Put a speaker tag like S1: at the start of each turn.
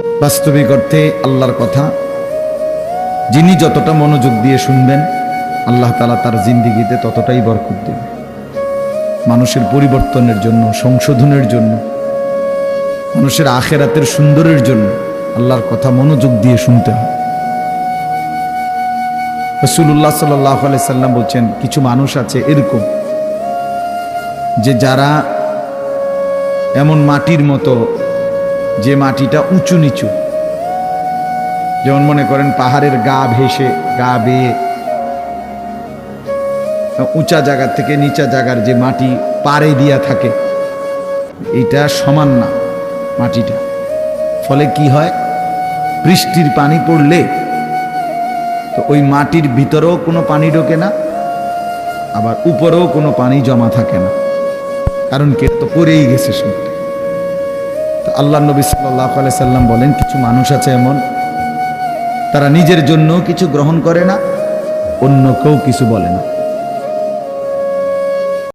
S1: বাস্তবিক অর্থে আল্লাহর কথা যিনি যতটা মনোযোগ দিয়ে শুনবেন, আল্লাহ তাআলা তার জিন্দেগিতে ততটাই বরকত দেবেন। মানুষের পরিবর্তনের জন্য, সংশোধনের জন্য, মানুষের আখিরাতের সুন্দরের জন্য আল্লাহর কথা মনোযোগ দিয়ে শুনতে হয়। রাসূলুল্লাহ সাল্লাল্লাহু আলাইহি সাল্লাম বলছেন, কিছু মানুষ আছে এরকম যে যারা এমন মাটির মতো, যে মাটিটা উঁচু নিচু, যেমন মনে করেন পাহাড়ের গা ভেসে, গা বেয়ে উঁচা জায়গা থেকে নিচা জায়গার যে মাটি পাড়ে দিয়া থাকে, এটা সমান না মাটিটা। ফলে কি হয়, বৃষ্টির পানি পড়লে তো ওই মাটির ভিতরেও কোনো পানি ঢোকে না, আবার উপরেও কোনো পানি জমা থাকে না, কারণ কে তো পড়েই গেছে শুনতে। তো আল্লাহ নবী সাল্লাল্লাহু আলাইহি সাল্লাম বলেন, কিছু মানুষ আছে এমন, তারা নিজের জন্য কিছু গ্রহণ করে না, অন্য কেউ কিছু বলে না।